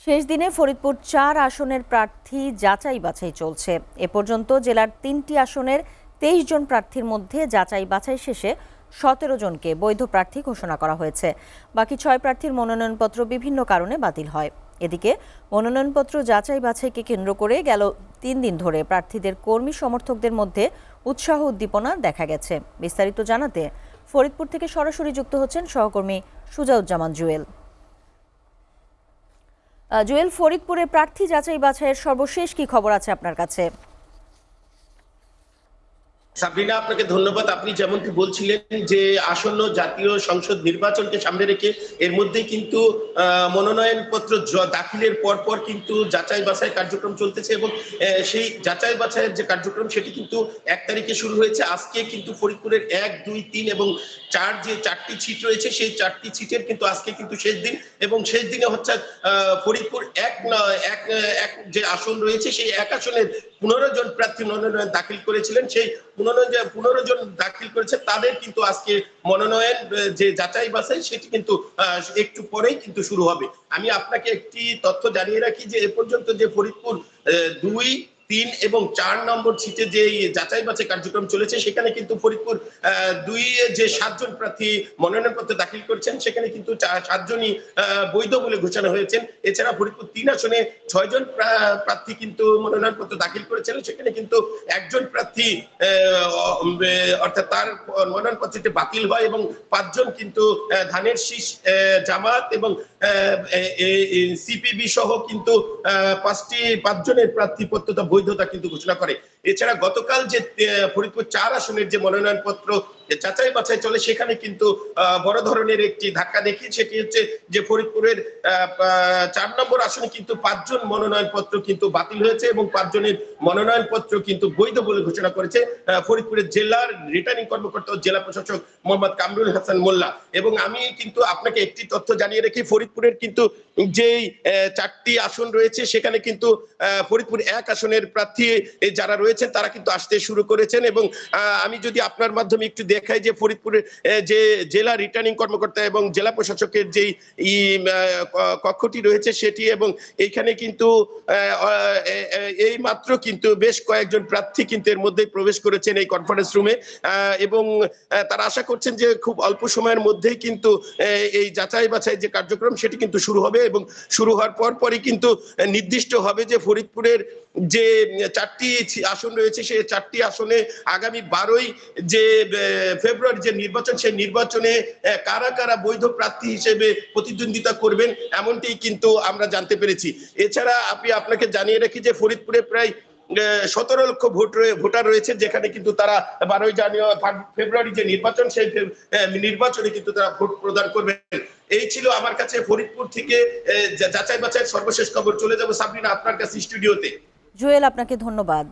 শেষ দিনে ফরিদপুর ৪ আসনের প্রার্থী যাচাই বাছাই চলছে। এ পর্যন্ত জেলার ৩টি আসনের ২৩ জন প্রার্থীর মধ্যে যাচাই বাছাই শেষে ১৭ জনকে বৈধ প্রার্থী ঘোষণা করা হয়েছে। বাকি ৬ প্রার্থীর মনোনয়নপত্র বিভিন্ন কারণে বাতিল হয়। এদিকে মনোনয়নপত্র যাচাই বাছাইকে কেন্দ্র করে গেল ৩ দিন ধরে প্রার্থীদের কর্মী সমর্থকদের মধ্যে উৎসাহ উদ্দীপনা দেখা গেছে। বিস্তারিত জানাতে ফরিদপুর থেকে সরাসরি যুক্ত হচ্ছেন সহকর্মী সুজাউজ্জামান জুয়েল। জুয়েল, ফরিদপুরে প্রার্থী যাচাই বাছাইয়ের সর্বশেষ কি খবর আছে আপনার কাছে? সাবরিনা, আপনাকে ধন্যবাদ। আপনি যেমনটি বলছিলেন যে আসন্ন জাতীয় সংসদ নির্বাচনকে সামনে রেখে এর মধ্যেই কিন্তু মনোনয়নপত্র দাখিলের পর কিন্তু যাচাই বাছাই কার্যক্রম চলতেছে এবং সেই যাচাই বাছাইয়ের যে কার্যক্রম সেটি কিন্তু ১ তারিখে শুরু হয়েছে। আজকে কিন্তু ফরিদপুরের ১, ২, ৩ এবং ৪ যে ৪টি সিট রয়েছে সেই ৪টি সিটের কিন্তু আজকে কিন্তু শেষ দিন এবং শেষ দিনে হচ্ছে ফরিদপুর এক যে আসন রয়েছে সেই ১ আসনের ১৫ জন প্রার্থী মনোনয়ন দাখিল করেছিলেন। সেই ১৫ জন দাখিল করেছে তাদের কিন্তু আজকে মনোনয়ন যে যাচাই বাছাই সেটি কিন্তু একটু পরেই কিন্তু শুরু হবে। আমি আপনাকে একটি তথ্য জানিয়ে রাখি যে এ পর্যন্ত যে ফরিদপুর ২, ৩ এবং ৪ নম্বর সিটে যে যাচাই বাছাই কার্যক্রম চলেছে সেখানে কিন্তু ফরিদপুর ২ যে ৭ জন প্রার্থী মনোনয়নপত্র দাখিল করেছেন সেখানে কিন্তু ৭ জনই বৈধ বলে ঘোষণা হয়েছেন। এছাড়া ফরিদপুর ৩ আসনে ৬ জন প্রার্থী কিন্তু মনোনয়নপত্র দাখিল করেছেন, সেখানে কিন্তু একজন প্রার্থী অর্থাৎ তার মনোনয়নপত্রটি বাতিল হয় এবং ৫ জন কিন্তু ধানের শীষ, জামাত এবং সিপিবি সহ কিন্তু ৫ জনের প্রার্থীপত্রতা বৈধতা কিন্তু ঘোষণা করে। এছাড়া গতকাল যে ফরিদপুর ৪ আসনের যে মনোনয়নপত্র যাচাই বাছাই চলে সেখানে কিন্তু বড় ধরনের একটি ধাক্কা দেখি, সেটি হচ্ছে যে ফরিদপুরের ৪ নম্বর আসনে কিন্তু ৫ জন মনোনয়নপত্র কিন্তু বাতিল হয়েছে এবং ৫ জনের মনোনয়নপত্র কিন্তু বৈধ বলে ঘোষণা করেছে ফরিদপুরের জেলার রিটার্নিং কর্মকর্তা ও জেলা প্রশাসক মোহাম্মদ কামরুল হাসান মোল্লা। এবং আমি কিন্তু আপনাকে একটি তথ্য জানিয়ে রাখি, ফরিদপুরের কিন্তু যেই ৪টি আসন রয়েছে সেখানে কিন্তু ফরিদপুর ১ আসনের প্রার্থী যারা রয়েছেন তারা কিন্তু আসতে শুরু করেছেন এবং আমি যদি আপনার মাধ্যমে একটু দেখাই যে ফরিদপুরের যে জেলা রিটার্নিং কর্মকর্তা এবং জেলা প্রশাসকের যেই কক্ষটি রয়েছে সেটি, এবং এইখানে কিন্তু এই মাত্র কিন্তু বেশ কয়েকজন প্রার্থী কিন্তু এর মধ্যে প্রবেশ করেছেন এই কনফারেন্স রুমে এবং তারা আশা করছেন যে খুব অল্প সময়ের মধ্যেই কিন্তু এই যাচাই বাছাই যে কার্যক্রম সেটি কিন্তু শুরু হবে এবং শুরু হওয়ার পরই কিন্তু নির্দিষ্ট হবে যে ফরিদপুরের যে ৪টি আসন রয়েছে সেই ৪টি আসনে আগামী ১২ই যে ফেব্রুয়ারি যে নির্বাচন সেই নির্বাচনে কারা কারা বৈধ প্রার্থী হিসেবে প্রতিদ্বন্দ্বিতা করবেন এমনটি কিন্তু আমরা জানতে পেরেছি। এছাড়া আপনাকে জানিয়ে রাখি যে ফরিদপুরে প্রায় ১৭ লক্ষ ভোটার রয়েছে, যেখানে কিন্তু তারা ১২ই ফেব্রুয়ারি যে নির্বাচন সেই নির্বাচনে কিন্তু তারা ভোট প্রদান করবেন। এই ছিল আমার কাছে ফরিদপুর থেকে যাচাই বাছাইয়ের সর্বশেষ খবর। চলে যাব সাবরিনা আপনার কাছে স্টুডিওতে। জুয়েল, আপনাকে ধন্যবাদ।